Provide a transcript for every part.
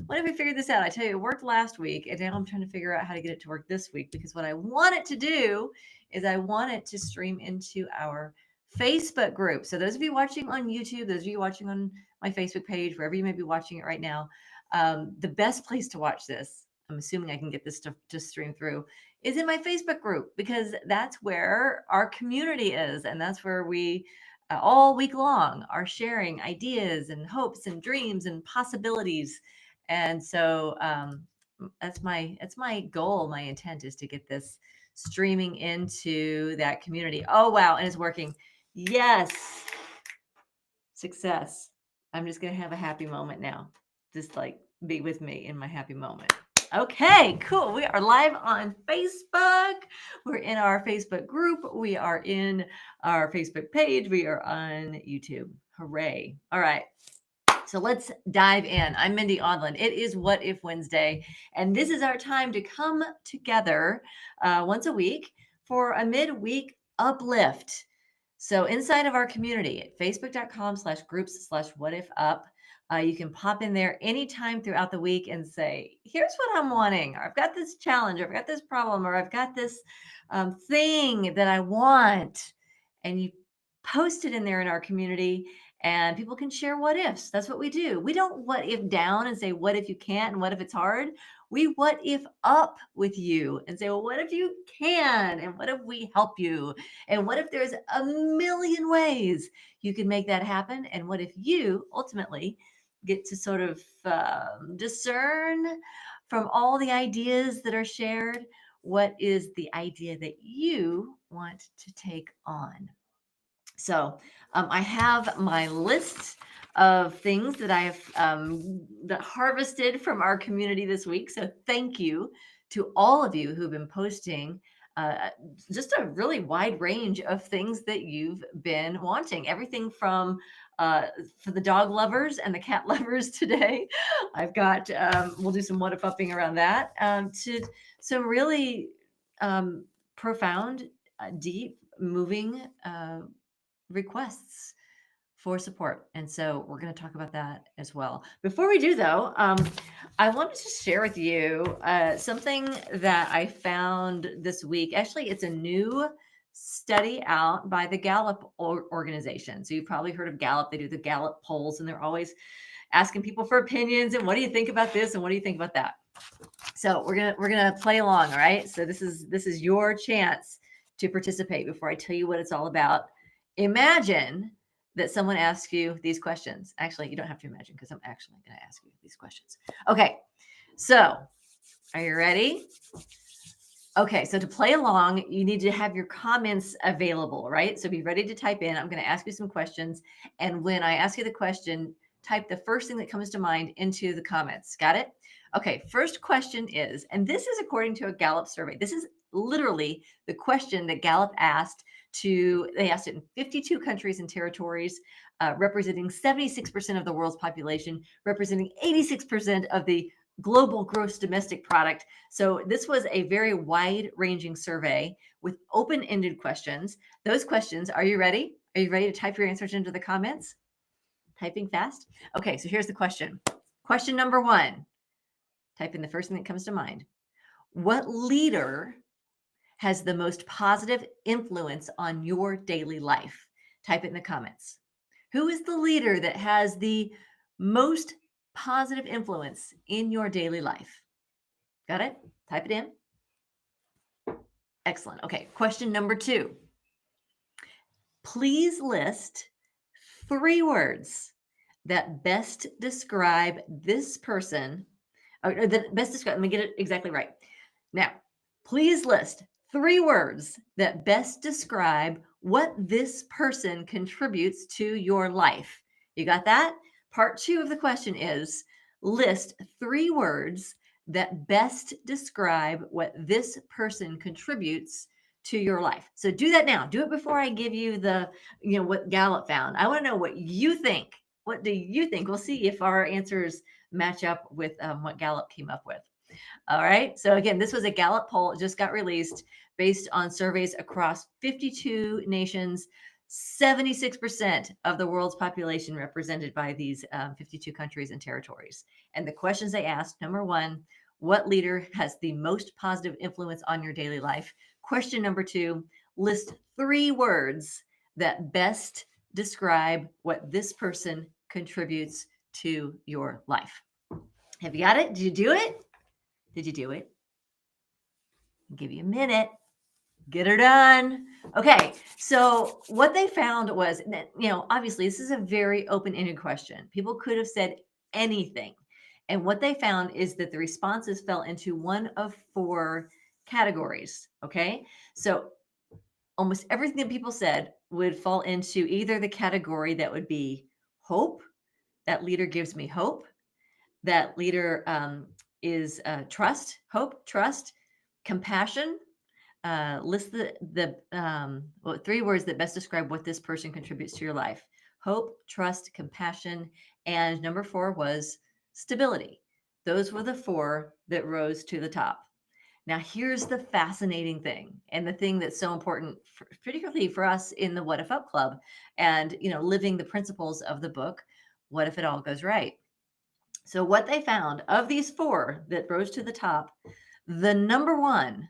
What if we figured this out? I tell you, it worked last week, and now I'm trying to figure out how to get it to work this week because what I want it to do is I want it to stream into our Facebook group. So those of you watching on YouTube, those of you watching on my Facebook page, wherever you may be watching it right now, the best place to watch this, I'm assuming I can get this to stream through, is in my Facebook group because that's where our community is, and that's where we all week long are sharing ideas and hopes and dreams and possibilities. And so that's my goal. My intent is to get this streaming into that community. Oh wow, and it's working. Yes, success. I'm just gonna have a happy moment now. Just like be with me in my happy moment. Okay, cool. We are live on Facebook. We're in our Facebook group. We are in our Facebook page. We are on YouTube. Hooray. All right. So let's dive in. I'm Mindy Audlin. It is What If Wednesday, and this is our time to come together once a week for a midweek uplift. So inside of our community at facebook.com/groups/whatifup, you can pop in there anytime throughout the week and say, here's what I'm wanting, or I've got this challenge, or I've got this problem, or I've got this thing that I want. And you post it in there in our community and people can share what ifs. That's what we do. We don't what if down and say, what if you can't and what if it's hard? We what if up with you and say, well, what if you can? And what if we help you? And what if there's a million ways you can make that happen? And what if you ultimately get to sort of discern from all the ideas that are shared? What is the idea that you want to take on? So I have my list of things that I have that harvested from our community this week. So thank you to all of you who've been posting just a really wide range of things that you've been wanting. Everything from for the dog lovers and the cat lovers today. I've got we'll do some what if upping around that to some really profound, deep, moving requests for support. And so we're going to talk about that as well. Before we do, though, I wanted to share with you something that I found this week. Actually, it's a new study out by the Gallup organization. So you've probably heard of Gallup. They do the Gallup polls, and they're always asking people for opinions and what do you think about this and what do you think about that. So we're gonna play along. All right. So this is your chance to participate before I tell you what it's all about. Imagine that someone asks you these questions. Actually, you don't have to imagine because I'm actually going to ask you these questions. Okay, so are you ready? Okay, so to play along, you need to have your comments available, right? So be ready to type in. I'm going to ask you some questions. And when I ask you the question, type the first thing that comes to mind into the comments. Got it? Okay, first question is, and this is according to a Gallup survey. This is literally the question that Gallup asked they asked it in 52 countries and territories, representing 76% of the world's population, representing 86% of the global gross domestic product. So this was a very wide-ranging survey with open-ended questions. Those questions, are you ready? Are you ready to type your answers into the comments? Typing fast? Okay, so here's the question. Question number 1. Type in the first thing that comes to mind. What leader has the most positive influence on your daily life? Type it in the comments. Who is the leader that has the most positive influence in your daily life? Got it? Type it in. Excellent. Okay, question number 2. Please list 3 words that best describe this person, or that best describe, let me get it exactly right. Now, please list 3 words that best describe what this person contributes to your life. You got that? Part 2 of the question is list 3 words that best describe what this person contributes to your life. So do that now. Do it before I give you what Gallup found. I want to know what you think. What do you think? We'll see if our answers match up with what Gallup came up with. All right. So again, this was a Gallup poll. It just got released based on surveys across 52 nations, 76% of the world's population represented by these 52 countries and territories. And the questions they asked, number one, what leader has the most positive influence on your daily life? Question number two, list 3 words that best describe what this person contributes to your life. Have you got it? Did you do it? Did you do it? I'll give you a minute. Get her done. Okay, so what they found was that, obviously, this is a very open-ended question. People could have said anything. And what they found is that the responses fell into one of 4 categories. Okay, so almost everything that people said would fall into either the category that would be hope, that leader gives me hope, that leader is trust, hope, trust, compassion. List the 3 words that best describe what this person contributes to your life: hope, trust, compassion, and number 4 was stability. Those were the 4 that rose to the top. Now, here's the fascinating thing, and the thing that's so important, particularly for us in the What If Up Club, and living the principles of the book, What If It All Goes Right? So, what they found of these 4 that rose to the top, the number 1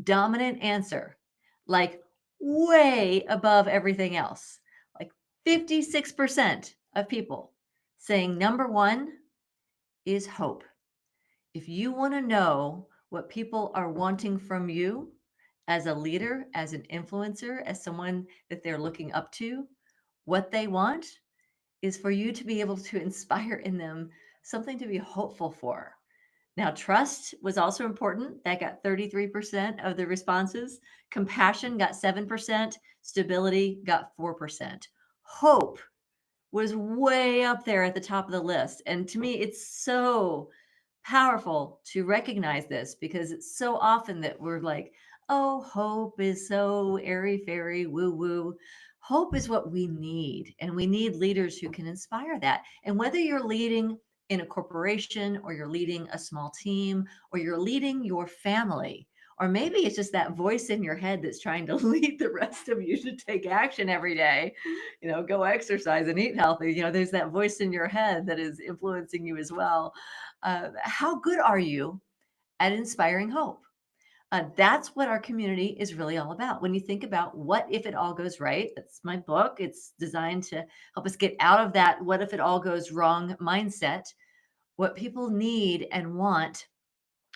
dominant answer, like way above everything else, like 56% of people saying number 1 is hope. If you want to know what people are wanting from you as a leader, as an influencer, as someone that they're looking up to, what they want is for you to be able to inspire in them something to be hopeful for. Now, trust was also important. That got 33% of the responses. Compassion got 7%. Stability got 4%. Hope was way up there at the top of the list. And to me, it's so powerful to recognize this, because it's so often that we're like, oh, hope is so airy fairy, woo woo. Hope is what we need. And we need leaders who can inspire that. And whether you're leading in a corporation, or you're leading a small team, or you're leading your family, or maybe it's just that voice in your head that's trying to lead the rest of you to take action every day, go exercise and eat healthy. There's that voice in your head that is influencing you as well. How good are you at inspiring hope? That's what our community is really all about. When you think about what if it all goes right, that's my book. It's designed to help us get out of that what if it all goes wrong mindset. What people need and want,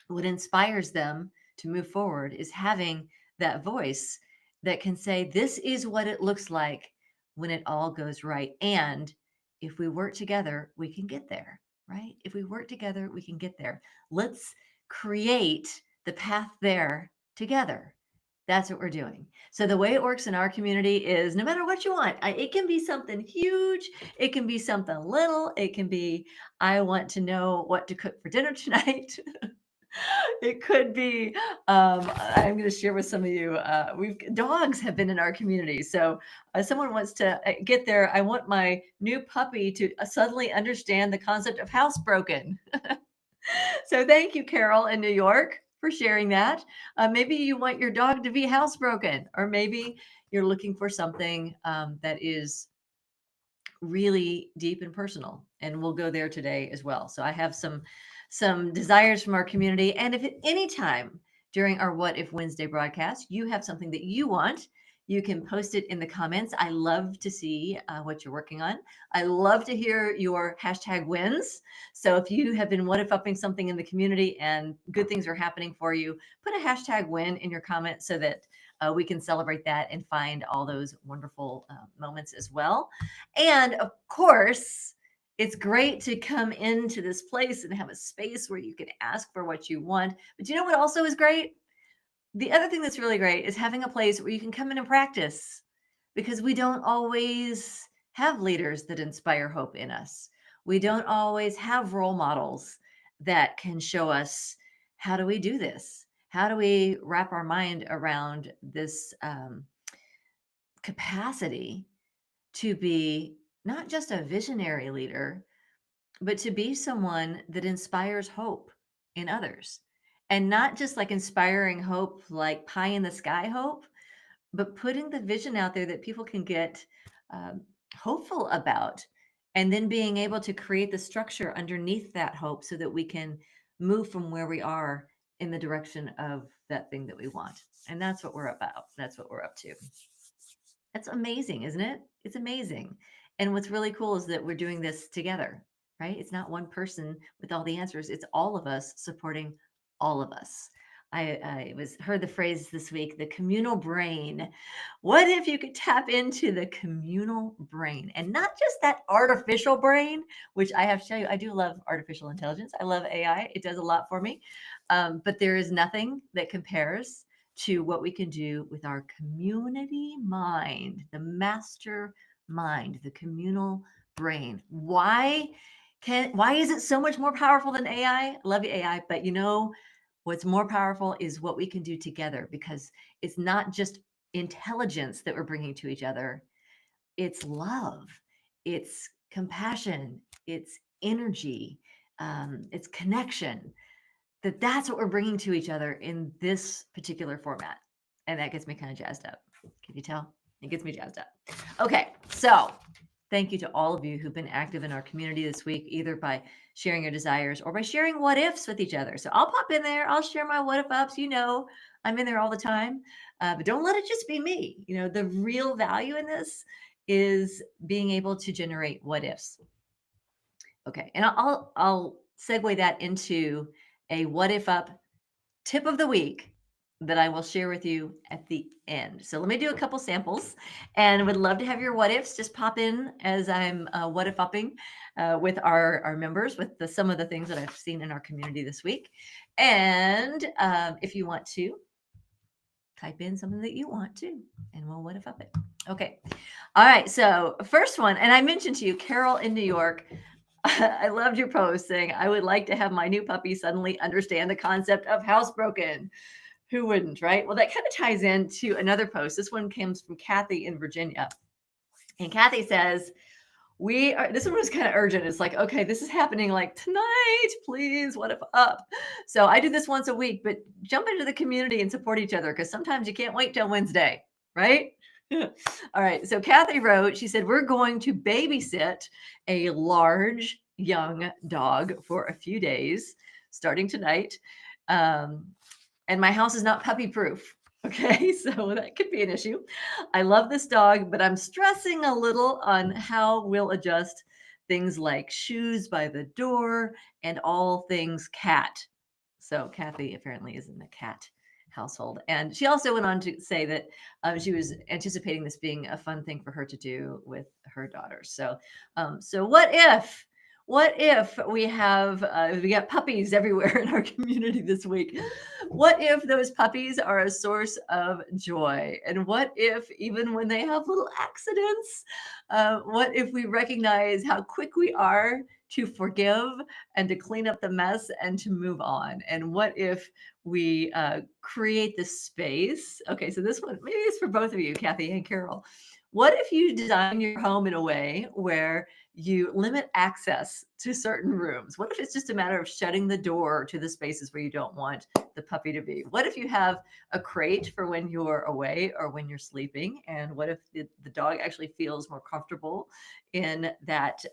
what inspires them to move forward, is having that voice that can say, this is what it looks like when it all goes right. And if we work together, we can get there, right? If we work together, we can get there. Let's create the path there together. That's what we're doing. So the way it works in our community is, no matter what you want, it can be something huge, it can be something little, it can be, I want to know what to cook for dinner tonight. It could be, I'm going to share with some of you, dogs have been in our community. So someone wants to get there. I want my new puppy to suddenly understand the concept of housebroken. So thank you, Carol in New York, for sharing that. Maybe you want your dog to be housebroken, or maybe you're looking for something that is really deep and personal, and we'll go there today as well. So I have some desires from our community, and if at any time during our What If Wednesday broadcast you have something that you want, you can post it in the comments. I love to see what you're working on. I love to hear your hashtag wins. So if you have been what if upping something in the community and good things are happening for you, put a hashtag win in your comment so that we can celebrate that and find all those wonderful moments as well. And of course, it's great to come into this place and have a space where you can ask for what you want. But you know what also is great? The other thing that's really great is having a place where you can come in and practice, because we don't always have leaders that inspire hope in us. We don't always have role models that can show us, how do we do this? How do we wrap our mind around this capacity to be not just a visionary leader, but to be someone that inspires hope in others? And not just like inspiring hope, like pie in the sky hope, but putting the vision out there that people can get um, hopeful about, and then being able to create the structure underneath that hope so that we can move from where we are in the direction of that thing that we want. And that's what we're about. That's what we're up to. That's amazing, isn't it? It's amazing. And what's really cool is that we're doing this together, right? It's not one person with all the answers. It's all of us supporting all of us. I was heard the phrase this week, the communal brain. What if you could tap into the communal brain and not just that artificial brain, which I have to tell you, I do love artificial intelligence. I love AI. It does a lot for me. But there is nothing that compares to what we can do with our community mind, the master mind, the communal brain. Why is it so much more powerful than AI? I love you, AI, but you know what's more powerful is what we can do together, because it's not just intelligence that we're bringing to each other, it's love, it's compassion, it's energy, it's connection. That's what we're bringing to each other in this particular format. And that gets me kind of jazzed up. Can you tell? It gets me jazzed up. Okay, so thank you to all of you who've been active in our community this week, either by sharing your desires or by sharing what ifs with each other. So I'll pop in there, I'll share my what if ups. You know, I'm in there all the time, but don't let it just be me. You know, the real value in this is being able to generate what ifs. Okay, and I'll segue that into a what if up tip of the week that I will share with you at the end. So let me do a couple samples, and would love to have your what ifs. Just pop in as I'm what if upping with our members with some of the things that I've seen in our community this week. And if you want to, type in something that you want to, and we'll what if up it. Okay. All right. So first one, and I mentioned to you, Carol in New York. I loved your post saying, I would like to have my new puppy suddenly understand the concept of housebroken. Who wouldn't, right? Well, that kind of ties into another post. This one comes from Kathy in Virginia. And Kathy says, this one was kind of urgent. It's like, okay, this is happening like tonight, please, what if up? So I do this once a week, but jump into the community and support each other, because sometimes you can't wait till Wednesday, right? All right. So Kathy wrote, she said, we're going to babysit a large young dog for a few days starting tonight. And my house is not puppy proof. Okay, so that could be an issue. I love this dog, but I'm stressing a little on how we'll adjust things like shoes by the door and all things cat. So Kathy apparently is in the cat household. And she also went on to say that she was anticipating this being a fun thing for her to do with her daughter. So what if we got puppies everywhere in our community this week? What if those puppies are a source of joy? And what if, even when they have little accidents, what if we recognize how quick we are to forgive and to clean up the mess and to move on? And what if we create this space? Okay, so this one, maybe it's for both of you, Kathy and Carol. What if you design your home in a way where you limit access to certain rooms? What if it's just a matter of shutting the door to the spaces where you don't want the puppy to be? What if you have a crate for when you're away or when you're sleeping? And what if the dog actually feels more comfortable in that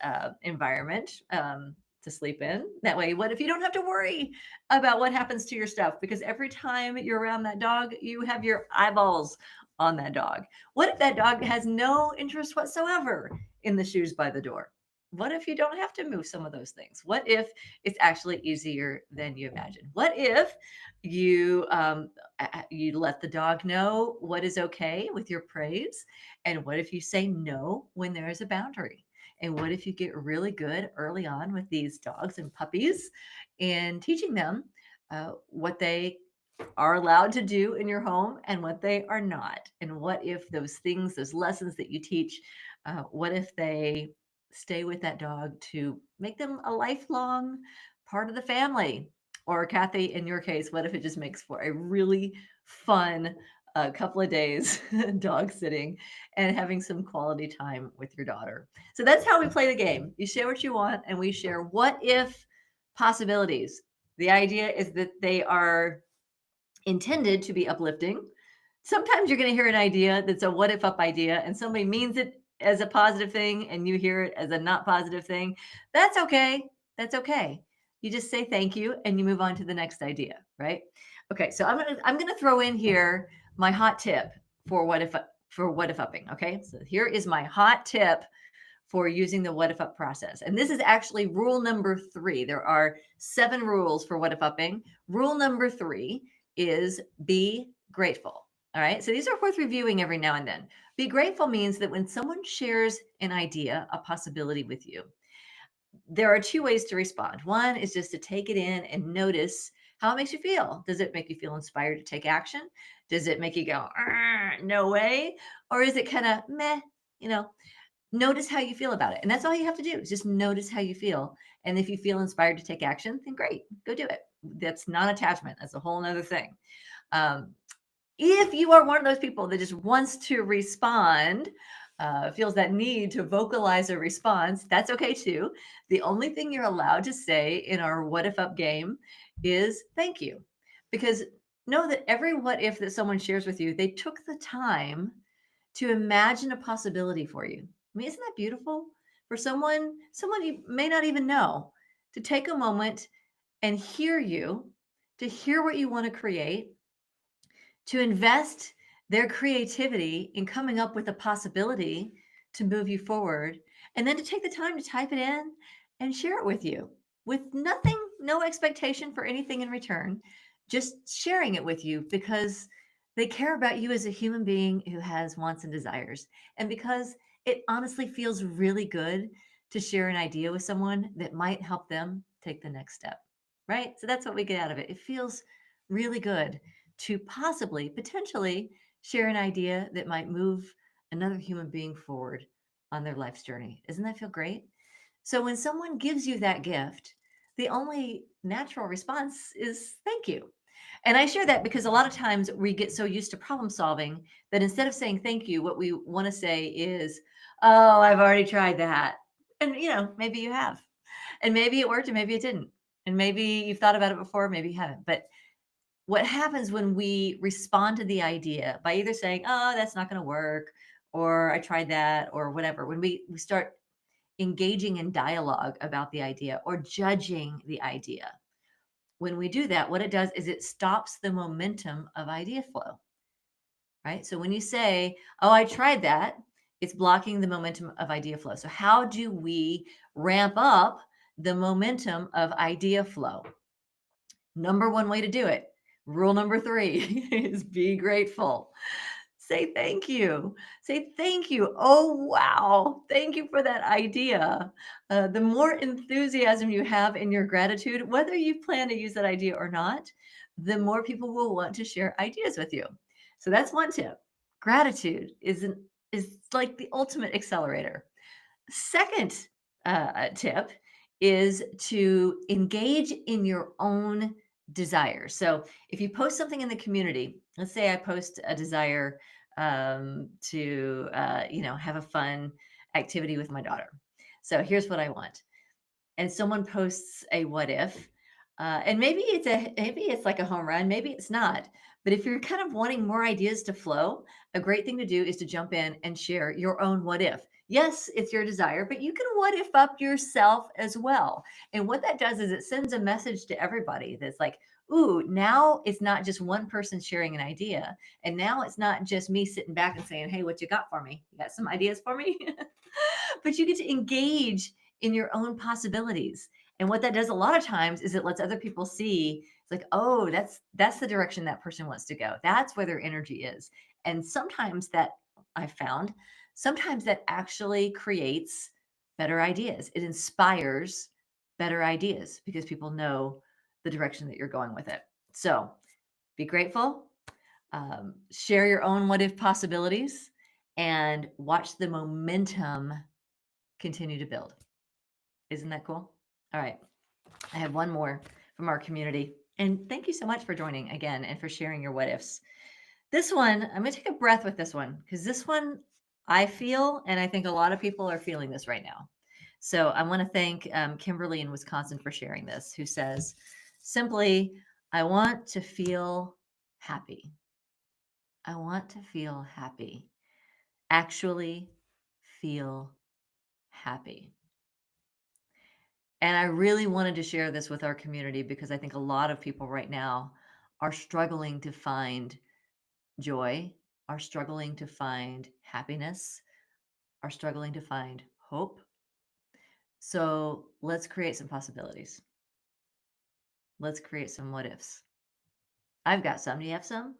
environment to sleep in? That way, what if you don't have to worry about what happens to your stuff? Because every time you're around that dog, you have your eyeballs on that dog. What if that dog has no interest whatsoever in the shoes by the door? What if you don't have to move some of those things? What if it's actually easier than you imagine? What if you let the dog know what is okay with your praise? And what if you say no when there is a boundary? And what if you get really good early on with these dogs and puppies in teaching them what they are allowed to do in your home and what they are not? And what if those things, those lessons that you teach, what if they stay with that dog to make them a lifelong part of the family? Or Kathy, in your case, what if it just makes for a really fun couple of days dog sitting and having some quality time with your daughter? So that's how we play the game. You share what you want, and we share what if possibilities. The idea is that they are intended to be uplifting, Sometimes you're going to hear an idea that's a what if up idea and somebody means it as a positive thing and you hear it as a not positive thing. That's okay. That's okay. You just say thank you and you move on to the next idea, right? Okay, so I'm going to throw in here my hot tip for what if upping, okay? So here is my hot tip for using the what if up process. And this is actually rule number 3. There are 7 rules for what if upping. Rule number 3 is be grateful. All right. So these are worth reviewing every now and then. Be grateful means that when someone shares an idea, a possibility with you, there are 2 ways to respond. One is just to take it in and notice how it makes you feel. Does it make you feel inspired to take action? Does it make you go, no way? Or is it kind of meh, you know, notice how you feel about it. And that's all you have to do is just notice how you feel. And if you feel inspired to take action, then great, go do it. That's non-attachment. That's a whole nother thing. Um, if you are one of those people that just wants to respond, feels that need to vocalize a response, that's okay too. The only thing you're allowed to say in our what if up game is thank you. Because know that every what if that someone shares with you, they took the time to imagine a possibility for you. I mean, isn't that beautiful? For someone you may not even know, to take a moment and hear you, to hear what you want to create, to invest their creativity in coming up with a possibility to move you forward, and then to take the time to type it in and share it with you with nothing, no expectation for anything in return, just sharing it with you because they care about you as a human being who has wants and desires. And because it honestly feels really good to share an idea with someone that might help them take the next step, right? So that's what we get out of it. It feels really good to possibly, potentially share an idea that might move another human being forward on their life's journey. Doesn't that feel great? So when someone gives you that gift, the only natural response is thank you. And I share that because a lot of times we get so used to problem solving that instead of saying thank you, what we want to say is, oh, I've already tried that. And, maybe you have. And maybe it worked and maybe it didn't. And maybe you've thought about it before, maybe you haven't. But what happens when we respond to the idea by either saying, oh, that's not going to work, or I tried that, or whatever, when we start engaging in dialogue about the idea or judging the idea, when we do that, what it does is it stops the momentum of idea flow, right? So when you say, oh, I tried that, it's blocking the momentum of idea flow. So how do we ramp up the momentum of idea flow? Number one way to do it, rule number 3 is be grateful. Say thank you. Say thank you. Oh, wow. Thank you for that idea. The more enthusiasm you have in your gratitude, whether you plan to use that idea or not, the more people will want to share ideas with you. So that's one tip. Gratitude is like the ultimate accelerator. Second tip is to engage in your own desires. So if you post something in the community, let's say I post a desire to, have a fun activity with my daughter. So here's what I want. And someone posts a what if, and maybe it's like a home run, maybe it's not. But if you're kind of wanting more ideas to flow, a great thing to do is to jump in and share your own what if. Yes, it's your desire, but you can what if up yourself as well. And what that does is it sends a message to everybody that's like, ooh, now it's not just one person sharing an idea. And now it's not just me sitting back and saying, hey, what you got for me? You got some ideas for me? But you get to engage in your own possibilities. And what that does a lot of times is it lets other people see it's like, oh, that's the direction that person wants to go. That's where their energy is. And sometimes that I found, sometimes that actually creates better ideas. It inspires better ideas because people know the direction that you're going with it. So be grateful, share your own what if possibilities, and watch the momentum continue to build. Isn't that cool? All right. I have one more from our community. And thank you so much for joining again and for sharing your what ifs. This one, I'm going to take a breath with this one because this one I feel, and I think a lot of people are feeling this right now. So I want to thank Kimberly in Wisconsin for sharing this, who says simply, I want to feel happy. I want to feel happy. Actually feel happy. And I really wanted to share this with our community because I think a lot of people right now are struggling to find joy, are struggling to find happiness, are struggling to find hope. So let's create some possibilities. Let's create some what ifs. I've got some. Do you have some?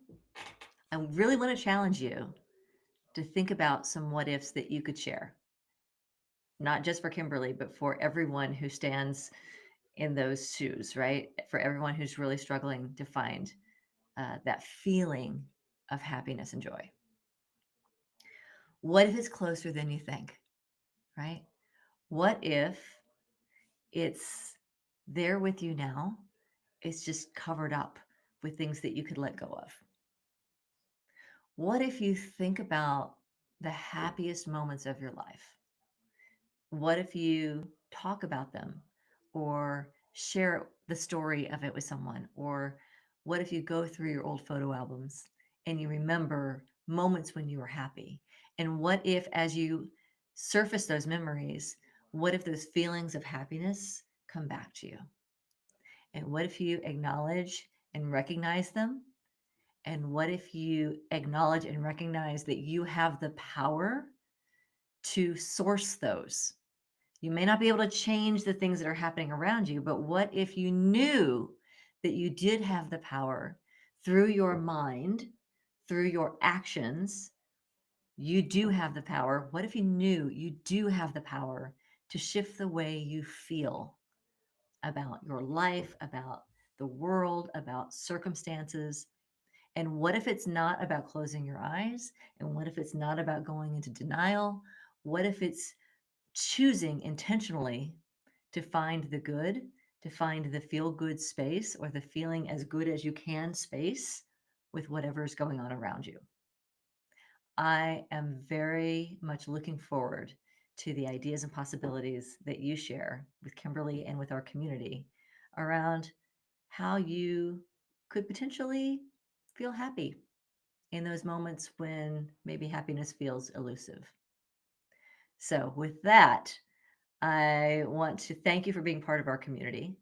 I really want to challenge you to think about some what ifs that you could share, not just for Kimberly, but for everyone who stands in those shoes, right? For everyone who's really struggling to find that feeling of happiness and joy. What if it's closer than you think, right? What if it's there with you now? It's just covered up with things that you could let go of. What if you think about the happiest moments of your life? What if you talk about them or share the story of it with someone? Or what if you go through your old photo albums and you remember moments when you were happy? And what if, as you surface those memories, what if those feelings of happiness come back to you? And what if you acknowledge and recognize them? And what if you acknowledge and recognize that you have the power to source those? You may not be able to change the things that are happening around you, but what if you knew that you did have the power through your mind, through your actions? You do have the power. What if you knew you do have the power to shift the way you feel about your life, about the world, about circumstances? And what if it's not about closing your eyes? And what if it's not about going into denial? What if it's choosing intentionally to find the good, to find the feel good space or the feeling as good as you can space with whatever is going on around you? I am very much looking forward to the ideas and possibilities that you share with Kimberly and with our community around how you could potentially feel happy in those moments when maybe happiness feels elusive. So, with that, I want to thank you for being part of our community.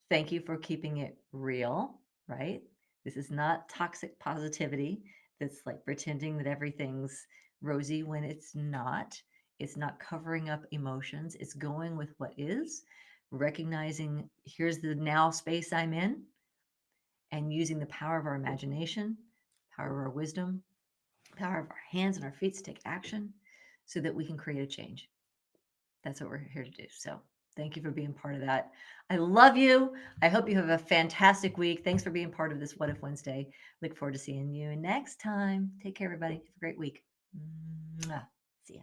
Thank you for keeping it real, right? This is not toxic positivity that's like pretending that everything's rosy when it's not. It's not covering up emotions. It's going with what is, recognizing here's the now space I'm in, and using the power of our imagination, power of our wisdom, power of our hands and our feet to take action so that we can create a change. That's what we're here to do. So thank you for being part of that. I love you. I hope you have a fantastic week. Thanks for being part of this What If Wednesday. Look forward to seeing you next time. Take care, everybody. Have a great week. Mwah. See ya.